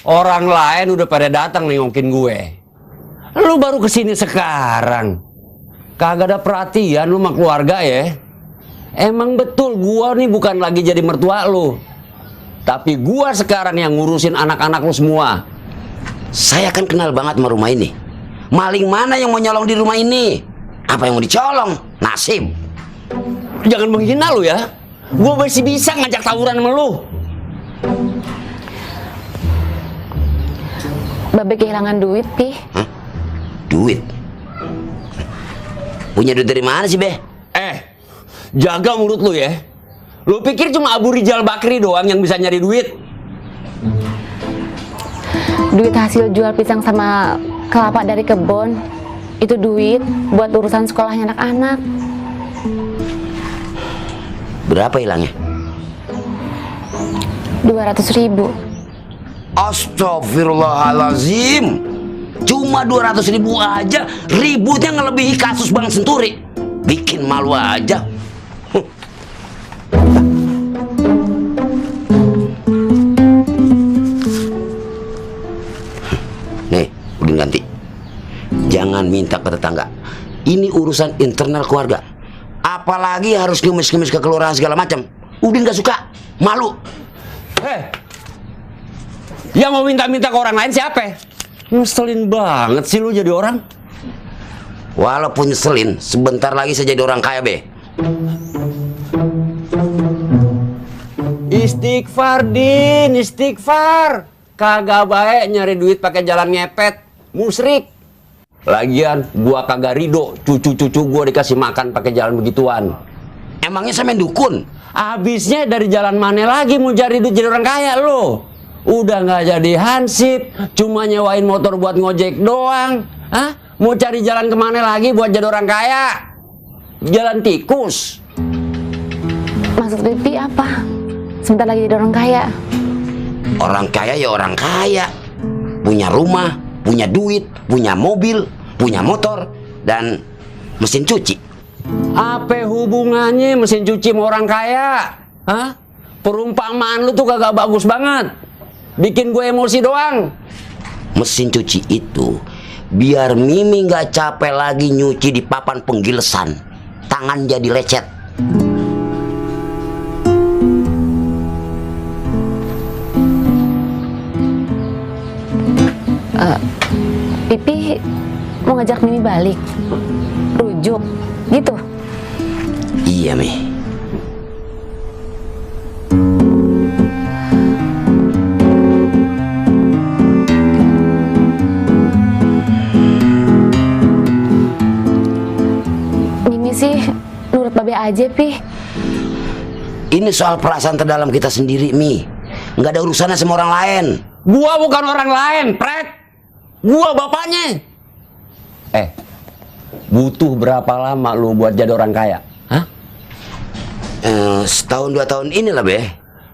Orang lain udah pada datang nengokin gue. Lu baru kesini sekarang. Kagak ada perhatian lu sama keluarga ya. Emang betul gua nih bukan lagi jadi mertua lu. Tapi gua sekarang yang ngurusin anak-anak lu semua. Saya kan kenal banget sama rumah ini. Maling mana yang mau nyolong di rumah ini? Apa yang mau dicolong? Nasib. Jangan menghina lu ya. Gua masih bisa ngajak tawuran sama lu. Babe kehilangan duit, Pi. Hah? Duit? Punya duit dari mana sih, Be? Jaga mulut lu ya. Lu pikir cuma Abu Rijal Bakri doang yang bisa nyari duit? Duit hasil jual pisang sama kelapa dari kebun. Itu duit buat urusan sekolahnya anak-anak. Berapa hilangnya? 200.000. Astagfirullahalazim. Cuma 200.000 aja, ributnya ngelebihi kasus Bang Senturi. Bikin malu aja. Nih, Udin ganti. Jangan minta ke tetangga. Ini urusan internal keluarga. Apalagi harus ngemis-ngemis ke kelurahan segala macam. Udin gak suka, malu. Yang mau minta-minta ke orang lain siapa? Ngeselin banget sih lu jadi orang. Walaupun nyeselin, sebentar lagi saya jadi orang kaya, Be. Istighfar, Din, istighfar. Kagak baik nyari duit pakai jalan ngepet, musrik. Lagian gua kagak ridho cucu-cucu gua dikasih makan pakai jalan begituan. Emangnya saya main dukun? Habisnya dari jalan mana lagi mau cari duit jadi orang kaya lo? Udah nggak jadi hansip, cuma nyewain motor buat ngojek doang. Hah? Mau cari jalan kemana lagi buat jadi orang kaya? Jalan tikus. Maksud Pipi apa? Sebentar lagi jadi orang kaya. Orang kaya ya orang kaya. Punya rumah, punya duit, punya mobil, punya motor, dan mesin cuci. Apa hubungannya mesin cuci sama orang kaya? Hah? Perumpamaan lu tuh kagak bagus banget. Bikin gue emosi doang. Mesin cuci itu biar Mimi nggak capek lagi nyuci di papan penggilesan. Tangan jadi lecet. Pipi mau ngajak Mimi balik. Rujuk, gitu. Iya, Mi. Mimi sih nurut Babe aja, Pi. Ini soal perasaan terdalam kita sendiri, Mi. Nggak ada urusannya sama orang lain. Gua bukan orang lain, Pret. Gua bapaknya. Butuh berapa lama lu buat jadi orang kaya? Hah? Setahun 2 tahun inilah, Be.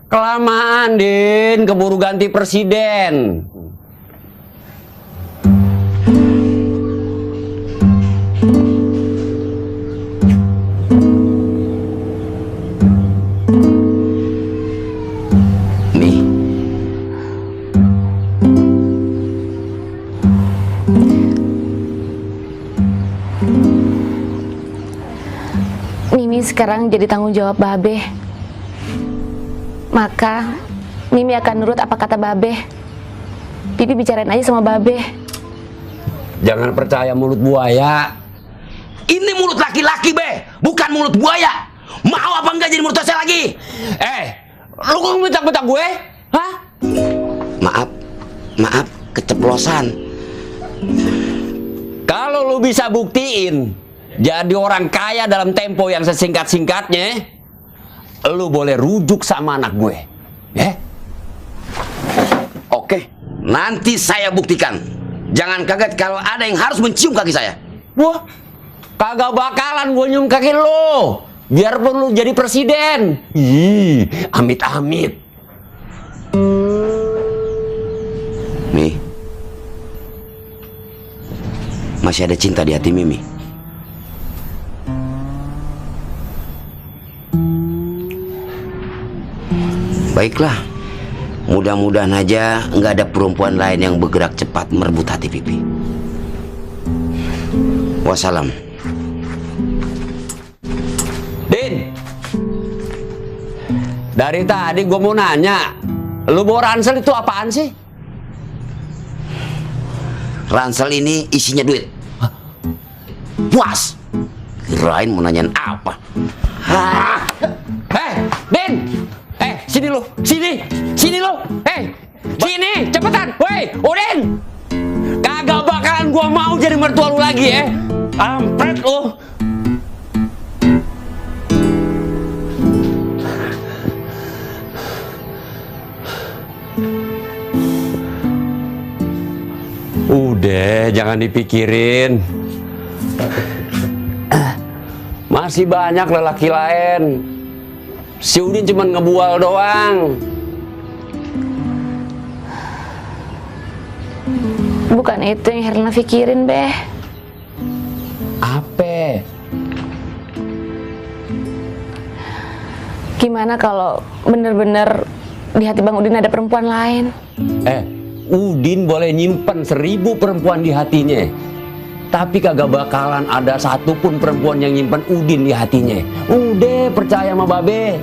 Kelamaan, Din. Keburu ganti presiden. Mimi sekarang jadi tanggung jawab Babe. Maka Mimi akan nurut apa kata Babe. Pipi bicarain aja sama Babe. Jangan percaya mulut buaya. Ini mulut laki-laki, Be. Bukan mulut buaya. Mau apa enggak jadi mertua saya lagi? Lu kok bentak-bentak gue? Hah? Maaf, keceplosan. Kalau lu bisa buktiin jadi orang kaya dalam tempo yang sesingkat-singkatnya, lu boleh rujuk sama anak gue. Oke, nanti saya buktikan. Jangan kaget kalau ada yang harus mencium kaki saya. Wah, kagak bakalan gue nyium kaki lu. Biarpun lu jadi presiden. Ih, amit-amit. Mi, masih ada cinta di hati Mimi. Baiklah, Mudah-mudahan aja nggak ada perempuan lain yang bergerak cepat merebut hati Pipi. Wassalam. Din, dari tadi gue mau nanya, lu bawa ransel itu apaan sih? Ransel ini isinya duit. Puas. Kirain mau nanyain apa? Din, sini lu, sini lu, sini, cepetan, woi, Udin, kagak bakalan gua mau jadi mertua lu lagi ya, ampret lu. Udah, jangan dipikirin. Masih banyak lelaki lain. Si Udin cuma ngebual doang. Bukan itu yang Herlina pikirin, Beh. Apa? Gimana kalau bener-bener di hati Bang Udin ada perempuan lain? Udin boleh nyimpen 1000 perempuan di hatinya, tapi kagak bakalan ada satupun perempuan yang nyimpen Udin di hatinya. Udah, percaya sama Babe.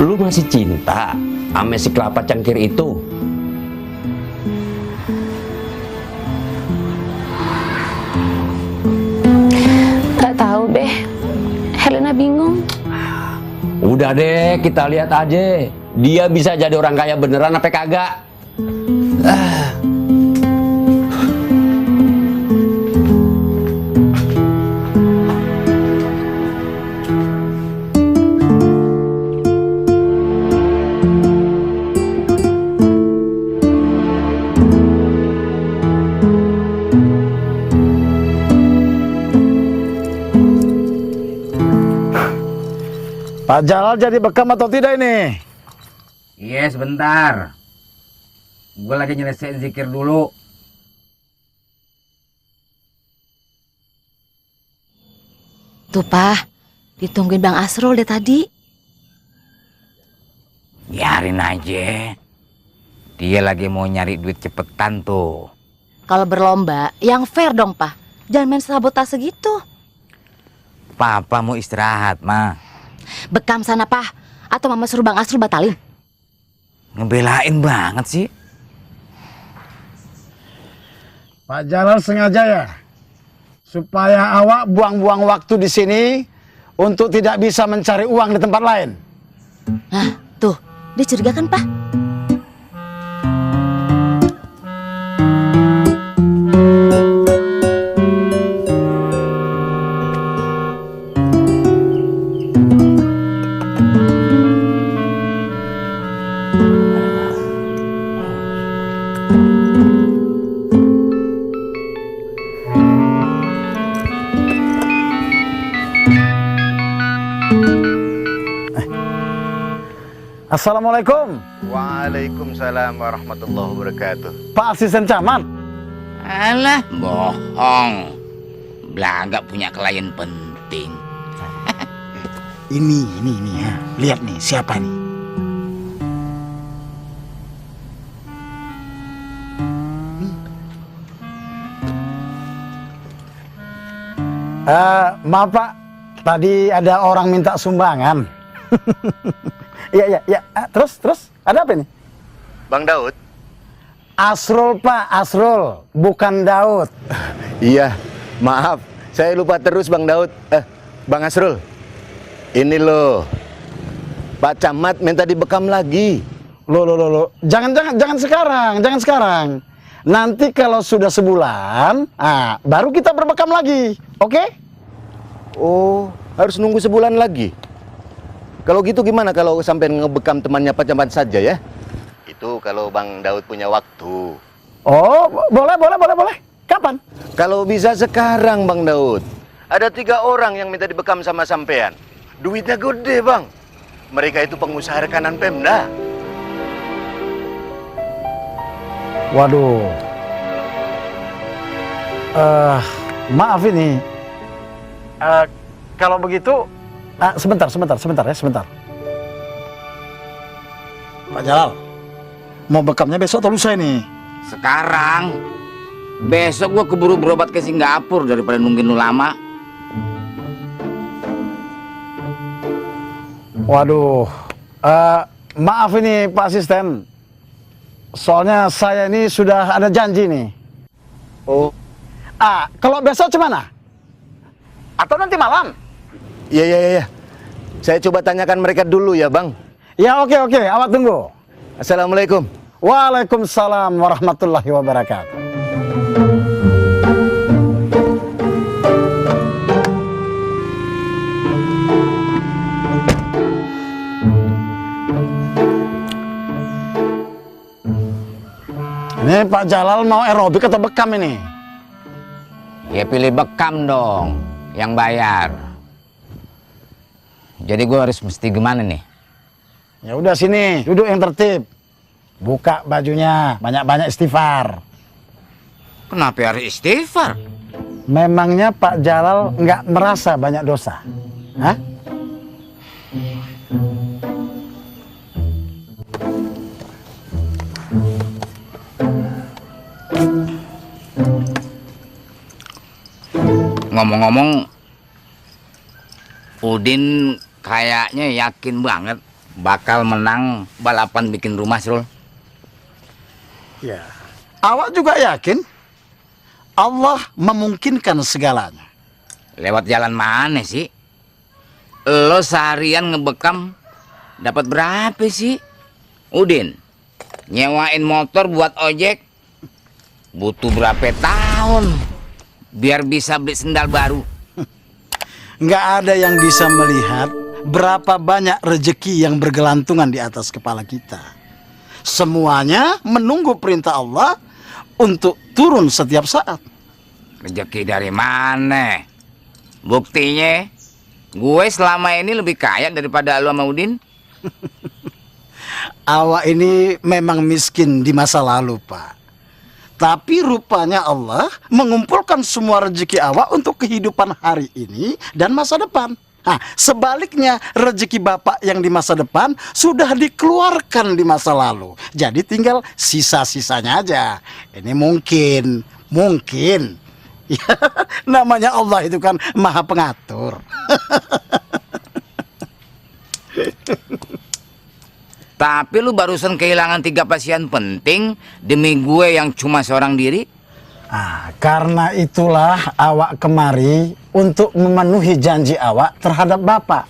Lu masih cinta sama si kelapa cangkir itu? Gak tahu, Beh. Herlina bingung. Udah deh, kita lihat aja. Dia bisa jadi orang kaya beneran apa kagak? Pak Jalal jadi bekam atau tidak ini? Iya, sebentar. Gue lagi nyelesain zikir dulu. Tuh, Pak. Ditungguin Bang Asrul deh tadi. Biarin aja. Dia lagi mau nyari duit cepetan tuh. Kalau berlomba, yang fair dong, Pak. Jangan main sabotase gitu. Papa mau istirahat, Ma. Bekam sana, Pak. Atau Mama suruh Bang Asrul batalin? Ngebelain banget sih. Pak Jalal sengaja ya, supaya awak buang-buang waktu di sini untuk tidak bisa mencari uang di tempat lain. Nah, tuh. Dia curiga kan, Pak? Assalamualaikum, Waalaikumsalam warahmatullahi wabarakatuh. Pak Asisten Camat. Alah, bohong. Belaga punya klien penting. Ini ya. Lihat nih, siapa nih? Maaf Pak, tadi ada orang minta sumbangan. Iya. Terus, ada apa ini? Bang Daud? Asrul Pak, Asrul, bukan Daud. Iya, maaf. Saya lupa terus Bang Daud. Bang Asrul. Ini loh. Pak Camat minta dibekam lagi. Loh. Jangan sekarang. Nanti kalau sudah sebulan, baru kita berbekam lagi. Oke? Oh, harus nunggu sebulan lagi. Kalau gitu gimana kalau sampai ngebekam temannya Pak Camat saja ya? Itu kalau Bang Daud punya waktu. Oh, boleh. Kapan? Kalau bisa sekarang Bang Daud. Ada 3 orang yang minta dibekam sama sampean. Duitnya gede Bang. Mereka itu pengusaha rekanan Pemda. Waduh. Maaf ini. kalau begitu, sebentar ya, sebentar. Pak Jalal, mau bekamnya besok atau lusa ini? Sekarang. Besok gua keburu berobat ke Singapura daripada nungguin lu lama. Waduh, maaf ini Pak Asisten. Soalnya saya ini sudah ada janji nih. Oh, Kalau besok gimana? Atau nanti malam? iya. Saya coba tanyakan mereka dulu ya, Bang. Ya oke, awak tunggu. Assalamualaikum. Waalaikumsalam warahmatullahi wabarakatuh. Ini Pak Jalal mau aerobik atau bekam ini? Ya pilih bekam dong, yang bayar. Jadi gue harus mesti gimana nih? Ya udah sini, duduk yang tertib. Buka bajunya, banyak-banyak istighfar. Kenapa harus istighfar? Memangnya Pak Jalal nggak merasa banyak dosa? Hah? Ngomong-ngomong, Udin kayaknya yakin banget bakal menang balapan bikin rumah, Srul. Ya. Awak juga yakin? Allah memungkinkan segalanya. Lewat jalan mana sih? Lo seharian ngebekam dapat berapa sih? Udin, nyewain motor buat ojek butuh berapa tahun biar bisa beli sendal baru? Nggak ada yang bisa melihat berapa banyak rezeki yang bergelantungan di atas kepala kita. Semuanya menunggu perintah Allah untuk turun setiap saat. Rezeki dari mana? Buktinya, gue selama ini lebih kaya daripada lo sama Udin. Awak ini memang miskin di masa lalu, Pak. Tapi rupanya Allah mengumpulkan semua rezeki awak untuk kehidupan hari ini dan masa depan. Nah, sebaliknya rezeki Bapak yang di masa depan sudah dikeluarkan di masa lalu. Jadi tinggal sisa-sisanya aja. Ini mungkin. Ya, namanya Allah itu kan Maha Pengatur. Tapi lu barusan kehilangan 3 pasien penting demi gue yang cuma seorang diri. Karena itulah awak kemari untuk memenuhi janji awak terhadap Bapak.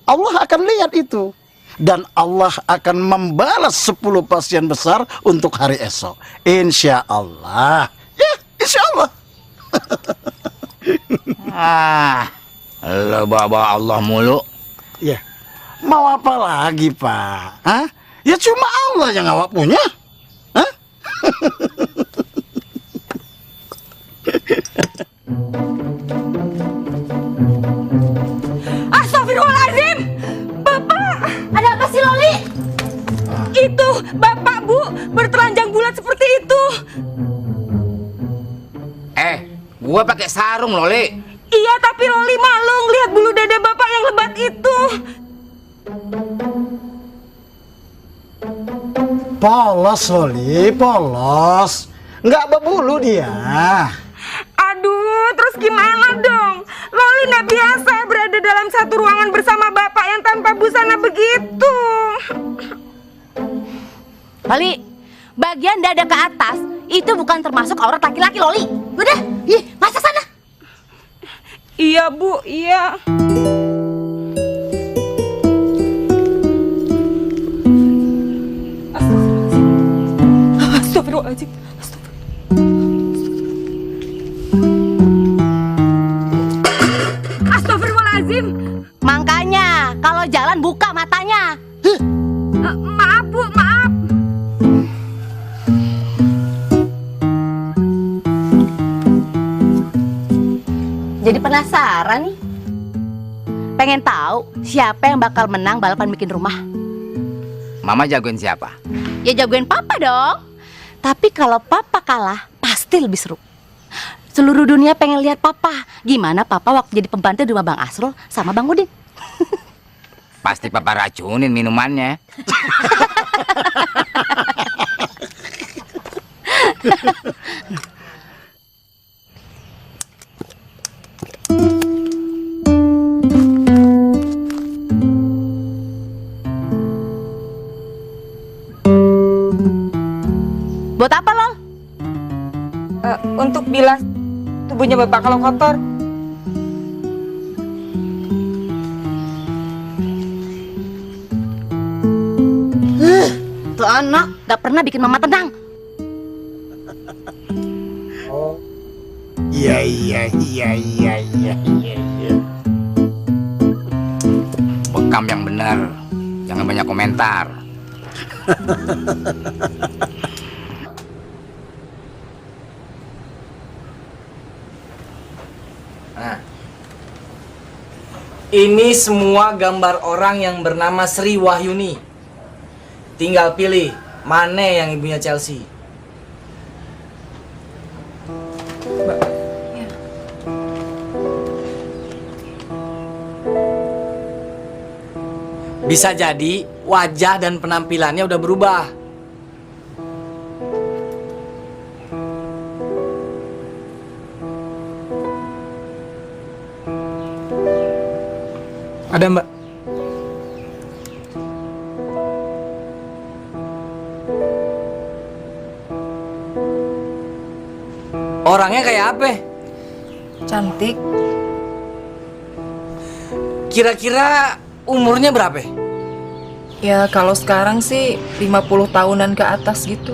Allah akan lihat itu. Dan Allah akan membalas 10 pasien besar untuk hari esok. Insya Allah. Ya, insya Allah. Lo bawa Allah mulu. Ya, mau apa lagi, Pak? Hah? Ya cuma Allah yang awak punya. Hah? Astagfirullahaladzim! Bapak! Ada apa sih, Loli? Itu, Bapak, Bu, bertelanjang bulat seperti itu. Gue pakai sarung, Loli. Iya, tapi Loli malu ngelihat bulu dada Bapak yang lebat itu. Polos, Loli, polos. Nggak berbulu dia. Aduh, terus gimana dong? Loli nggak biasa berada dalam satu ruangan bersama Bapak yang tanpa busana begitu. Loli, bagian dada ke atas itu bukan termasuk aurat laki-laki, Loli. Udah, masak sana. Iya, Bu, iya. Astagfirullahaladzim. Astagfirullahaladzim. Makanya, kalau jalan buka matanya. Maaf, Bu, maaf. Jadi penasaran nih. Pengen tahu siapa yang bakal menang balapan bikin rumah? Mama jagoin siapa? Ya jagoin Papa dong. Tapi kalau Papa kalah, pasti lebih seru. Seluruh dunia pengen lihat papa. Gimana papa waktu jadi pembantu di rumah Bang Asrul sama Bang Udin. Pasti papa racunin minumannya. Buat apa, Lol? Untuk bilas tubuhnya bapak kalau kotor. Tuh anak gak pernah bikin mama tenang. Iya. Bekam yang bener, jangan banyak komentar. Nah, ini semua gambar orang yang bernama Sri Wahyuni. Tinggal pilih mana yang ibunya Chelsea. Bisa jadi wajah dan penampilannya udah berubah. Ada, Mbak. Orangnya kayak apa? Cantik. Kira-kira umurnya berapa? Ya kalau sekarang sih 50 tahunan ke atas gitu.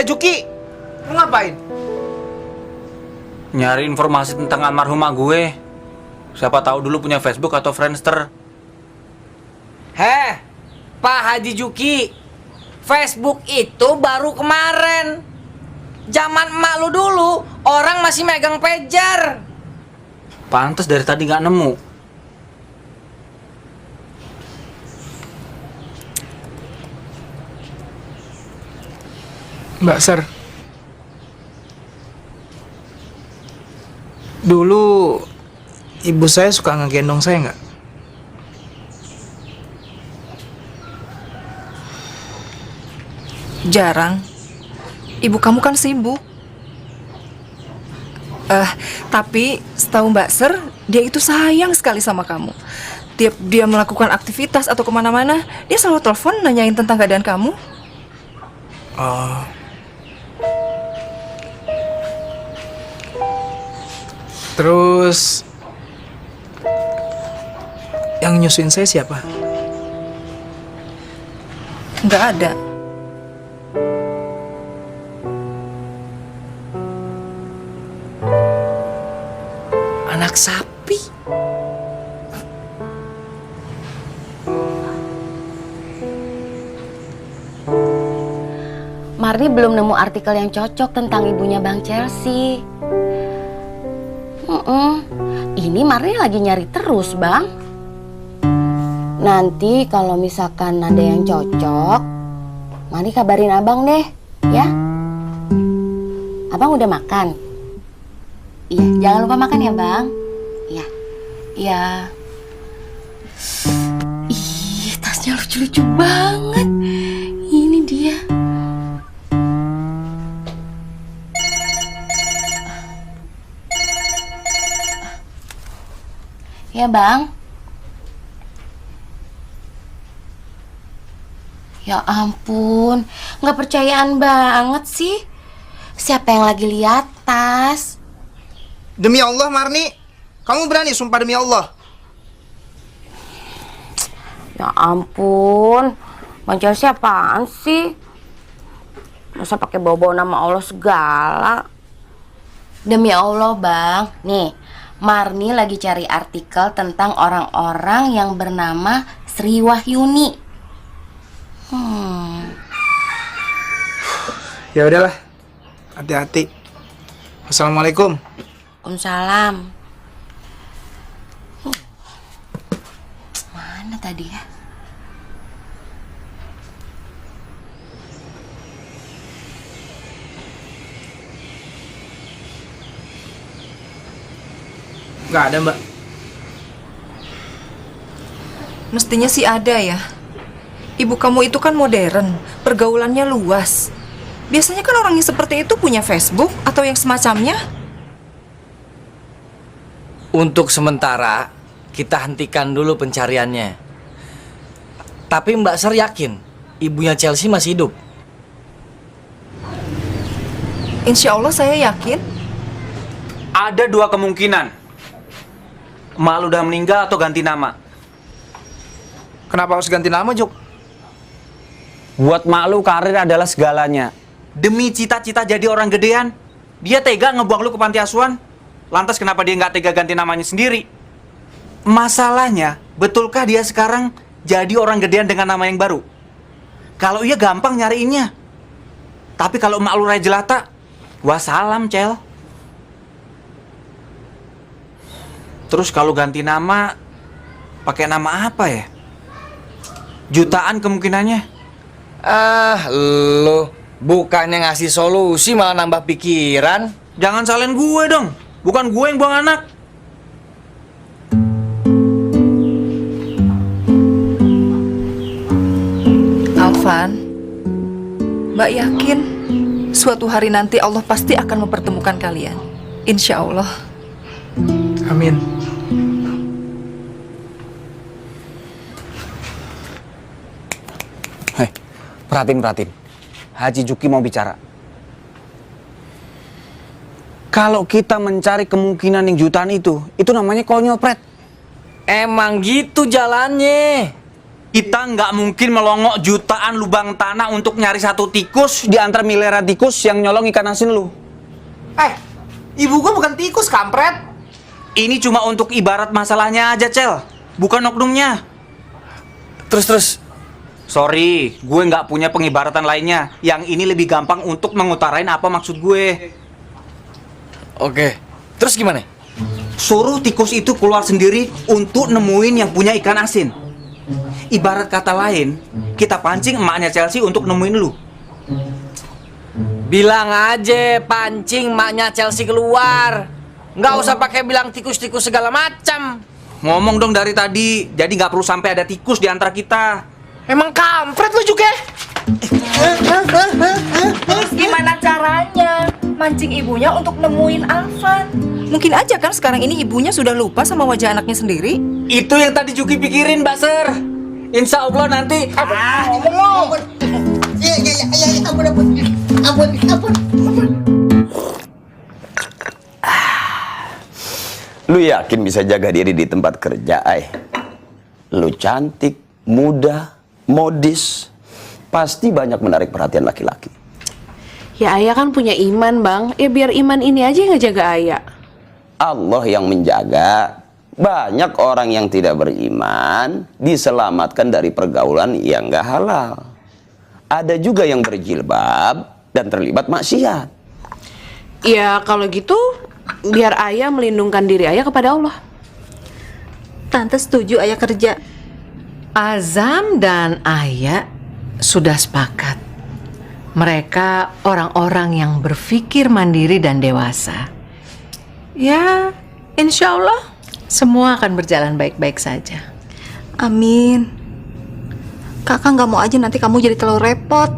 Juki, lu ngapain? Nyari informasi tentang almarhumah gue. Siapa tahu dulu punya Facebook atau Friendster. Heh, Pak Haji Juki, Facebook itu baru kemarin. Zaman emak lu dulu, orang masih megang pager. Pantes dari tadi nggak nemu. Mbak Ser, dulu ibu saya suka ngegendong saya nggak? Jarang. Ibu kamu kan sibuk. Tapi setahu Mbak Ser, dia itu sayang sekali sama kamu. Tiap dia melakukan aktivitas atau kemana-mana, dia selalu telepon nanyain tentang keadaan kamu. Oh. Terus yang nyusuin saya siapa? Nggak ada. Anak sapi. Marni belum nemu artikel yang cocok tentang ibunya Bang Chelsea. Ini Marni lagi nyari terus, Bang. Nanti kalau misalkan ada yang cocok, Marni kabarin Abang deh, ya. Abang udah makan? Iya, jangan lupa makan ya, Bang. Iya. Iya. Ih, tasnya lucu-lucu banget. Ini dia. Ya, Bang. Ya ampun, nggak percayaan banget sih. Siapa yang lagi lihat tas? Demi Allah, Marni, kamu berani sumpah demi Allah? Ya ampun, Bang Chelsea apaan sih? Masa pakai bawa-bawa nama Allah segala? Demi Allah, Bang. Nih, Marni lagi cari artikel tentang orang-orang yang bernama Sri Wahyuni. Ya udahlah, hati-hati. Assalamualaikum. Waalaikumsalam. Mana tadi ya? Nggak ada, Mbak. Mestinya sih ada ya. Ibu kamu itu kan modern, pergaulannya luas. Biasanya kan orang yang seperti itu punya Facebook atau yang semacamnya. Untuk sementara, kita hentikan dulu pencariannya. Tapi Mbak Ser yakin ibunya Chelsea masih hidup? Insya Allah saya yakin. Ada dua kemungkinan. Emak lu udah meninggal atau ganti nama. Kenapa harus ganti nama, Juk? Buat mak lu karir adalah segalanya. Demi cita-cita jadi orang gedean, dia tega ngebuang lu ke panti asuhan. Lantas kenapa dia nggak tega ganti namanya sendiri? Masalahnya, betulkah dia sekarang jadi orang gedean dengan nama yang baru? Kalau iya gampang nyariinnya. Tapi kalau emak lu raya jelata, wassalam, Cel. Terus kalau ganti nama, pakai nama apa ya? Jutaan kemungkinannya. Ah, lo bukannya ngasih solusi malah nambah pikiran. Jangan salahin gue dong. Bukan gue yang buang anak. Alvan, Mbak yakin suatu hari nanti Allah pasti akan mempertemukan kalian. Insya Allah. Amin. Hei, perhatiin. Haji Juki mau bicara. Kalau kita mencari kemungkinan yang jutaan itu namanya konyol, Pret. Emang gitu jalannya. Kita nggak mungkin melongok jutaan lubang tanah untuk nyari satu tikus di antara miliaran tikus yang nyolong ikan asin lu. Ibu gua bukan tikus, kampret. Ini cuma untuk ibarat masalahnya aja, Cel. Bukan oknumnya. Terus. Sorry, gue nggak punya pengibaratan lainnya. Yang ini lebih gampang untuk mengutarain apa maksud gue. Oke. Terus gimana? Suruh tikus itu keluar sendiri untuk nemuin yang punya ikan asin. Ibarat kata lain, kita pancing emaknya Chelsea untuk nemuin lu. Bilang aja pancing maknya Chelsea keluar. Nggak usah pakai bilang tikus-tikus segala macam. Ngomong dong dari tadi, jadi nggak perlu sampai ada tikus di antara kita. Emang kampret lu juga. Terus gimana caranya mancing ibunya untuk nemuin Alvan? Mungkin aja kan sekarang ini ibunya sudah lupa sama wajah anaknya sendiri. Itu yang tadi Juki pikirin, Mbak Ser. Insya Allah nanti. Lu yakin bisa jaga diri di tempat kerja, Ay? Lu cantik, muda, modis, pasti banyak menarik perhatian laki-laki. Ya Ayah kan punya iman bang, ya biar iman ini aja yang ngejaga Ayah. Allah yang menjaga. Banyak orang yang tidak beriman diselamatkan dari pergaulan yang gak halal. Ada juga yang berjilbab dan terlibat maksiat. Ya kalau gitu biar Ayah melindungkan diri Ayah kepada Allah. Tante setuju Ayah kerja. Azam dan Ayah sudah sepakat. Mereka orang-orang yang berpikir mandiri dan dewasa. Ya, insya Allah semua akan berjalan baik-baik saja. Amin. Kakak nggak mau aja nanti kamu jadi terlalu repot.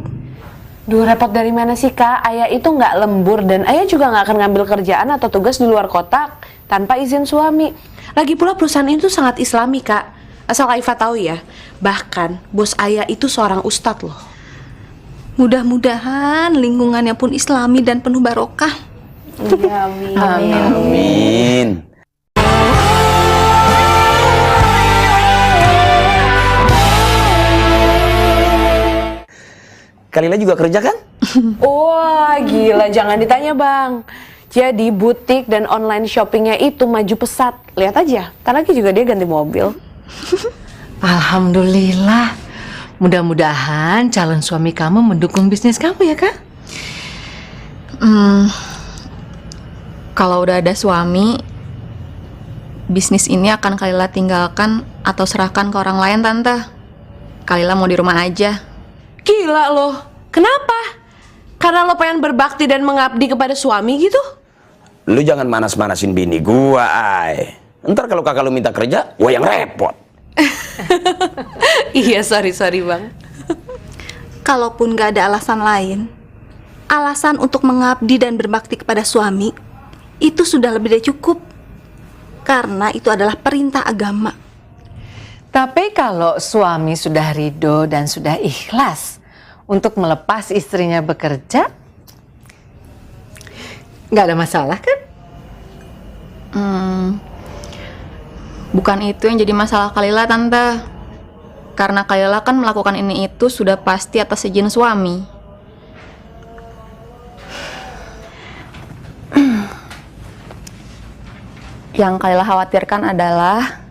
Duh repot dari mana sih Kak? Ayah itu nggak lembur dan Ayah juga nggak akan ngambil kerjaan atau tugas di luar kota tanpa izin suami. Lagi pula perusahaan itu sangat islami Kak. Asal Aifah tahu ya, bahkan bos Ayah itu seorang ustadz loh. Mudah-mudahan lingkungannya pun islami dan penuh barokah. Ya, amin. Amin. Kalila juga kerja kan? Wah gila, jangan ditanya bang. Jadi butik dan online shoppingnya itu maju pesat. Lihat aja, ntar lagi juga dia ganti mobil. Alhamdulillah. Mudah-mudahan calon suami kamu mendukung bisnis kamu ya Kak? Kalau udah ada suami, bisnis ini akan Kalila tinggalkan atau serahkan ke orang lain, Tante. Kalila mau di rumah aja. Gila loh, kenapa? Karena lo pengen berbakti dan mengabdi kepada suami gitu? Lu jangan manas-manasin bini gua, Ay. Ntar kalau kakak lu minta kerja, gua yang repot. Iya, sorry Bang. Kalaupun gak ada alasan lain, alasan untuk mengabdi dan berbakti kepada suami, itu sudah lebih dari cukup. Karena itu adalah perintah agama. Tapi kalau suami sudah ridho dan sudah ikhlas untuk melepas istrinya bekerja, nggak ada masalah kan? Bukan itu yang jadi masalah Kalila, Tante. Karena Kalila kan melakukan ini itu sudah pasti atas izin suami. Yang Kalila khawatirkan adalah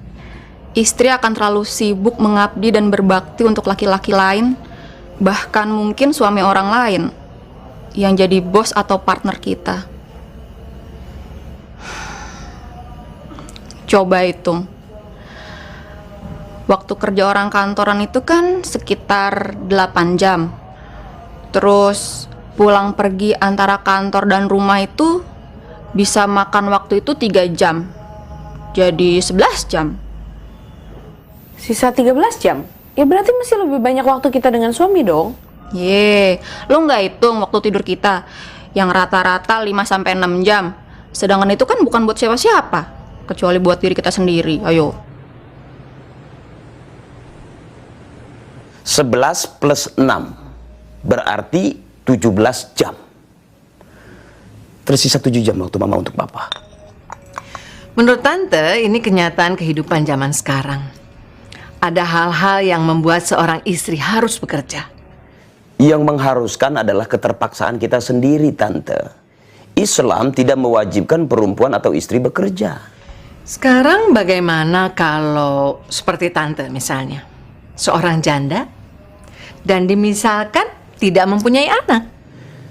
istri akan terlalu sibuk mengabdi dan berbakti untuk laki-laki lain, bahkan mungkin suami orang lain yang jadi bos atau partner kita. Coba hitung. Waktu kerja orang kantoran itu kan sekitar 8 jam. Terus pulang pergi antara kantor dan rumah itu bisa makan waktu itu 3 jam. Jadi 11 jam. Sisa 13 jam? Ya berarti masih lebih banyak waktu kita dengan suami dong. Lo nggak hitung waktu tidur kita yang rata-rata 5-6 jam. Sedangkan itu kan bukan buat siapa-siapa, kecuali buat diri kita sendiri. Ayo. 11 plus 6 berarti 17 jam. Tersisa 7 jam waktu mama untuk papa. Menurut Tante, ini kenyataan kehidupan zaman sekarang. Ada hal-hal yang membuat seorang istri harus bekerja. Yang mengharuskan adalah keterpaksaan kita sendiri, Tante. Islam tidak mewajibkan perempuan atau istri bekerja. Sekarang bagaimana kalau seperti Tante misalnya, seorang janda dan dimisalkan tidak mempunyai anak?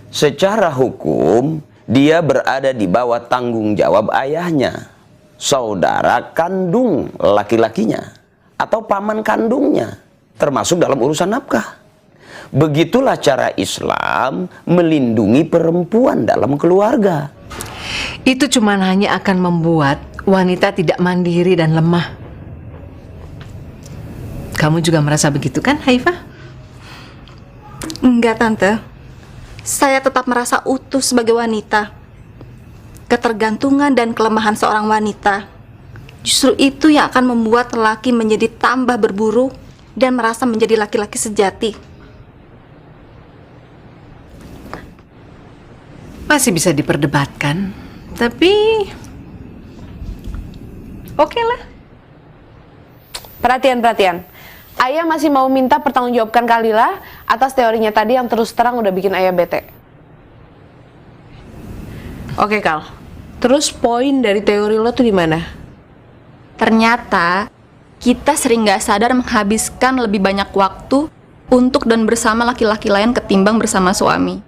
Secara hukum, dia berada di bawah tanggung jawab ayahnya, saudara kandung laki-lakinya, atau paman kandungnya, termasuk dalam urusan nafkah. Begitulah cara Islam melindungi perempuan dalam keluarga. Itu cuma hanya akan membuat wanita tidak mandiri dan lemah. Kamu juga merasa begitu kan, Haifah? Enggak, Tante. Saya tetap merasa utuh sebagai wanita. Ketergantungan dan kelemahan seorang wanita justru itu yang akan membuat lelaki menjadi tambah berburu dan merasa menjadi laki-laki sejati. Masih bisa diperdebatkan, tapi oke lah. Perhatian. Ayah masih mau minta pertanggungjawabkan Kalila atas teorinya tadi yang terus terang udah bikin Ayah bete. Oke, Kal. Terus poin dari teori lo tuh di mana? Ternyata kita sering gak sadar menghabiskan lebih banyak waktu untuk dan bersama laki-laki lain ketimbang bersama suami.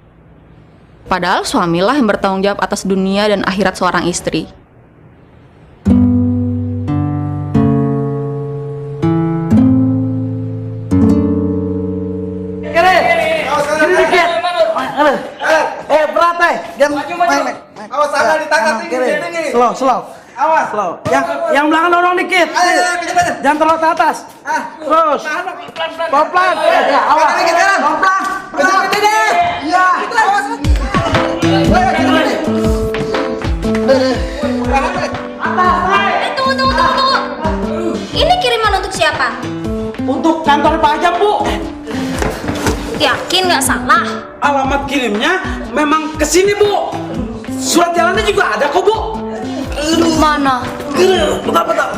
Padahal suamilah yang bertanggung jawab atas dunia dan akhirat seorang istri. Berat, awas, ada di tangan tinggi. Slow. Awas, slow. Yang belakang dorong dikit. Jangan terlalu ke atas. Terus. Pelan-pelan. Awas. Pelan-pelan. Iya. Awas. Tunggu. Ini kiriman untuk siapa? Untuk kantor pajak, Bu. Yakin nggak salah? Alamat kirimnya memang ke sini, Bu. Surat jalannya juga ada kok, Bu. Mana? Bentar.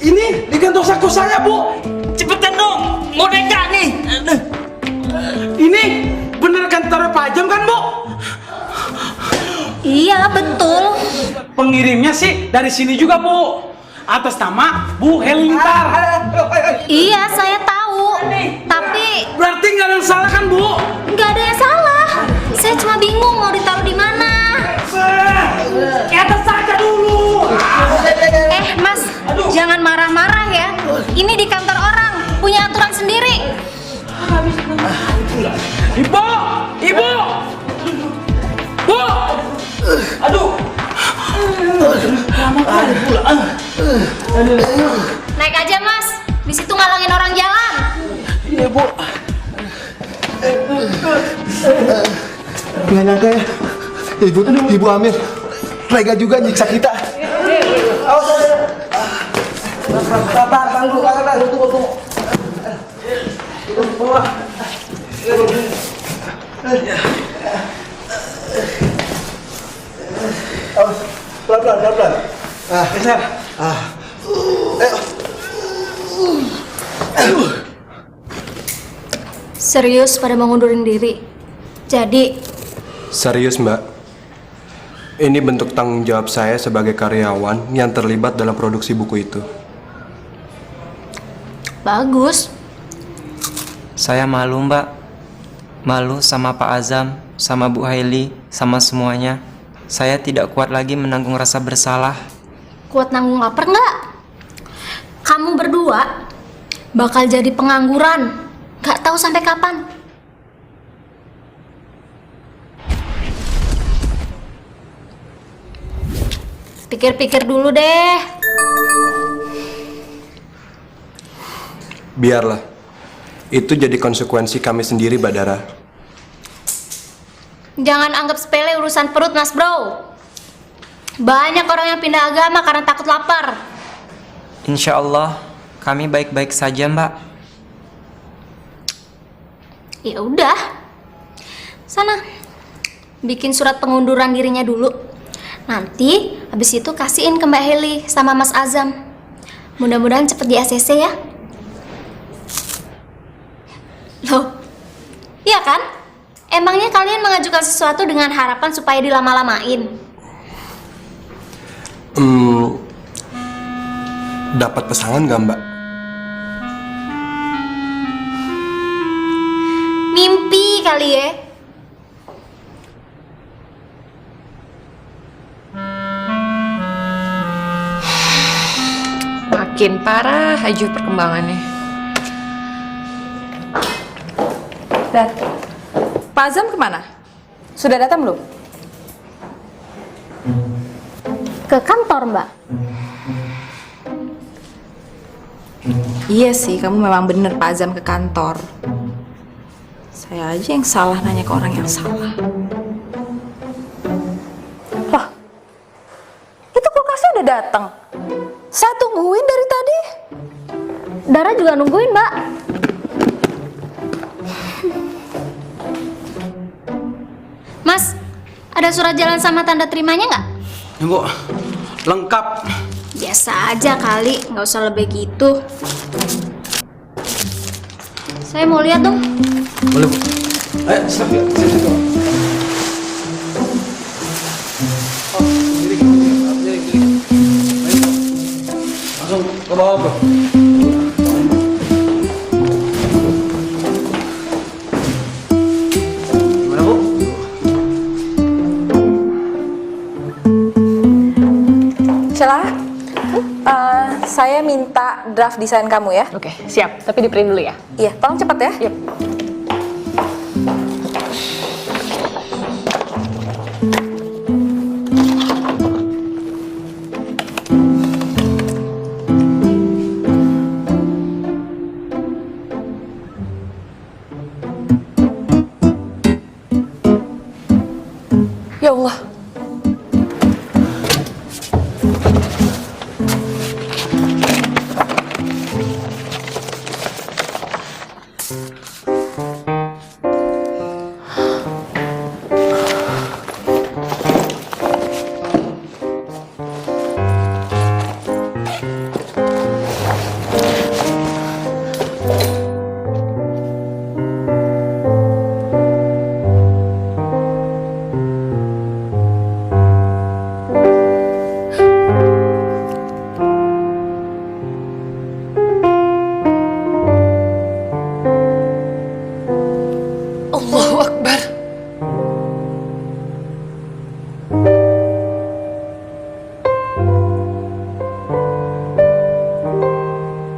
Ini di kantong saku saya, Bu. Cepetan dong, mau nengkak nih. Ini bener kantor pajam kan, Bu? Iya, betul. Pengirimnya sih dari sini juga, Bu. Atas nama Bu Helintar. Iya, saya tahu. Tapi berarti nggak ada yang salah kan, Bu? nggak ada yang salah. Saya cuma bingung mau ditaruh di mana. Ke atas saja dulu. Mas, jangan marah-marah ya. Ini di kantor orang, punya aturan sendiri. Ibu. Bu. Aduh. Lama Naik aja mas, di situ ngalangin orang jalan. Iya Bu. Nggak nyangka ya, Ibu Amir tega juga nyiksa kita. Awas aja. Tunggu. Bawa. Awas, pelan-pelan. Geser. Serius pada mengundurin diri. Jadi, Serius Mbak, ini bentuk tanggung jawab saya sebagai karyawan yang terlibat dalam produksi buku itu. bagus. Saya malu Mbak, malu sama Pak Azam, sama Bu Haili, sama semuanya. Saya tidak kuat lagi menanggung rasa bersalah. Kuat nanggung lapar nggak? Kamu berdua bakal jadi pengangguran. Nggak tahu sampai kapan. Pikir-pikir dulu deh. Biarlah, itu jadi konsekuensi kami sendiri, Mbak Dara. Jangan anggap sepele urusan perut, Mas Bro. Banyak orang yang pindah agama karena takut lapar. Insya Allah, kami baik-baik saja Mbak. Ya udah, sana bikin surat pengunduran dirinya dulu. Nanti habis itu kasihin ke Mbak Heli sama Mas Azam. Mudah-mudahan cepet di ACC ya. Loh, iya kan? Emangnya kalian mengajukan sesuatu dengan harapan supaya dilama-lamain? Dapat pesangan nggak Mbak? Mimpi kali ya. Makin parah aja perkembangannya. Dan Pak Azam kemana? Sudah datang belum? Ke kantor, Mbak. Iya sih, kamu memang bener Pak Azam ke kantor. Saya aja yang salah nanya ke orang yang salah. Loh, itu kulkasnya udah datang. Saya tungguin dari tadi. Dara juga nungguin, Mbak. Mas, ada surat jalan sama tanda terimanya nggak? Ya Bu, lengkap. Biasa aja kali, nggak usah lebih gitu. Saya mau lihat dong. Boleh Bu. Ayo, siap. Langsung ke bawah Bro. Gimana Bu? Celah, saya minta draft desain kamu ya. Oke, siap. Tapi di print dulu ya. Iya, tolong cepat ya. Yep. Ya Allah. Allahu Akbar.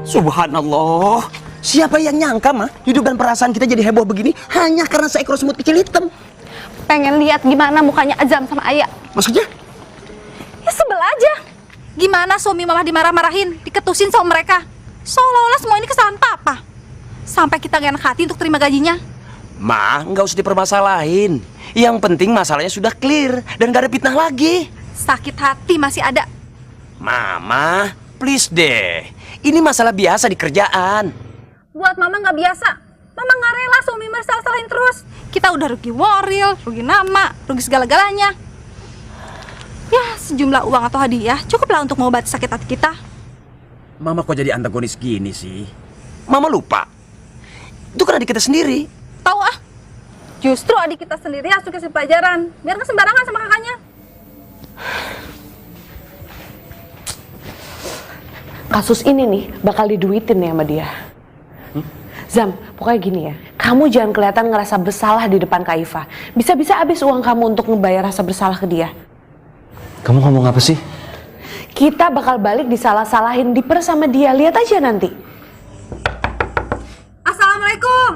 Subhanallah. Siapa yang nyangka mah hidup dan perasaan kita jadi heboh begini hanya karena seekor semut kecil hitam. Pengen lihat gimana mukanya Azam sama Ayah. Maksudnya? Ya sebel aja. Gimana suami mama dimarah-marahin, diketusin sama mereka? Seolah-olah semua ini kesalahan papa. Sampai kita gak enak hati untuk terima gajinya. Ma, nggak usah dipermasalahin. Yang penting masalahnya sudah clear dan gak ada fitnah lagi. Sakit hati masih ada. Mama, please deh. Ini masalah biasa di kerjaan. Buat mama nggak biasa. Mama nggak rela suami masalah-salahin terus. Kita udah rugi moral, rugi nama, rugi segala-galanya. Ya, sejumlah uang atau hadiah cukuplah untuk mengobati sakit hati kita. Mama kok jadi antagonis gini sih? Mama lupa. Itu kan adik kita sendiri. Tahu ah, justru adik kita sendiri harus dikasih pelajaran. Biar nggak sembarangan sama kakaknya. Kasus ini nih bakal diduitin ya sama dia. Zam, pokoknya gini ya, kamu jangan kelihatan ngerasa bersalah di depan Kak Iva. Bisa-bisa habis uang kamu untuk ngebayar rasa bersalah ke dia. Kamu ngomong apa sih? Kita bakal balik disalah-salahin, diperes sama dia. Lihat aja nanti. Assalamualaikum.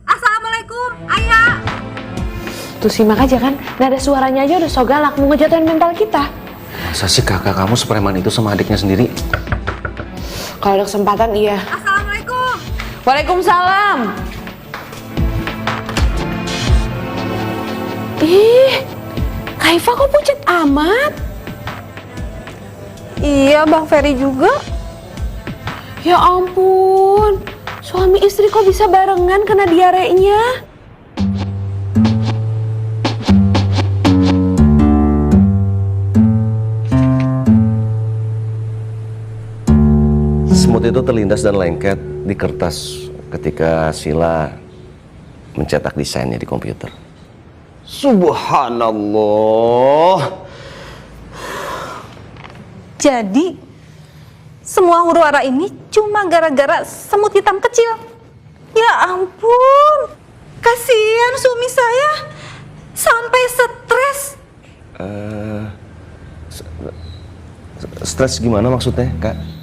Assalamualaikum, Ayah. Tuh simak aja kan, nada suaranya aja udah so galak, mau ngejatuhin mental kita. Masa sih kakak kamu sepreman itu sama adiknya sendiri? Kalau ada kesempatan iya. Assalamualaikum. Waalaikumsalam. Ih, Kak Iva kok pucat amat? Iya, Bang Ferry juga. Ya ampun, suami istri kok bisa barengan kena diarenya? Semut itu terlindas dan lengket di kertas ketika Sila mencetak desainnya di komputer. Subhanallah. Jadi, semua huru-hara ini cuma gara-gara semut hitam kecil. Ya ampun, kasihan suami saya sampai stres. Stres gimana maksudnya, Kak?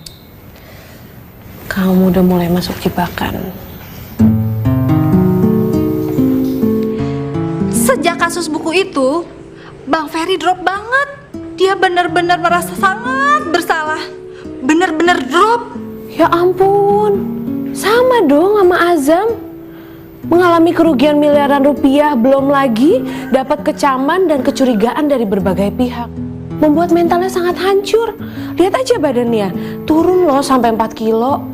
Kamu udah mulai masuk jebakan. Sejak kasus buku itu, Bang Ferry drop banget. Dia benar-benar merasa sangat bersalah. Benar-benar drop. Ya ampun, sama dong sama Azam. Mengalami kerugian miliaran rupiah, belum lagi dapat kecaman dan kecurigaan dari berbagai pihak. Membuat mentalnya sangat hancur. Lihat aja badannya, turun loh sampai 4 kilo.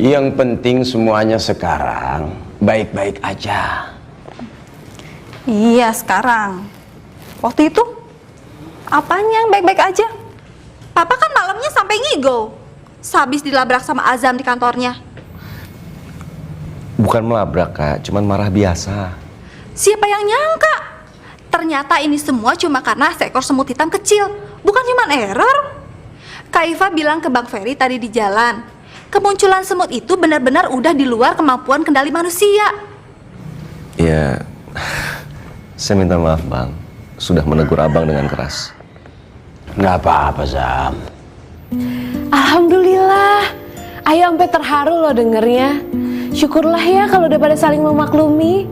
Yang penting semuanya sekarang baik-baik aja. Iya, sekarang. Waktu itu, apanya yang baik-baik aja? Papa kan malamnya sampai ngigo. Sehabis dilabrak sama Azam di kantornya. Bukan melabrak, Kak, cuman marah biasa. Siapa yang nyangka? Ternyata ini semua cuma karena seekor semut hitam kecil. Bukan cuma error. Kak Iva bilang ke Bang Ferry tadi di jalan. Kemunculan semut itu benar-benar udah di luar kemampuan kendali manusia. Ya, saya minta maaf, Bang. Sudah menegur Abang dengan keras. Nggak apa-apa, Zam. Alhamdulillah, Ayah sampai terharu loh dengernya. Syukurlah ya kalau udah pada saling memaklumi.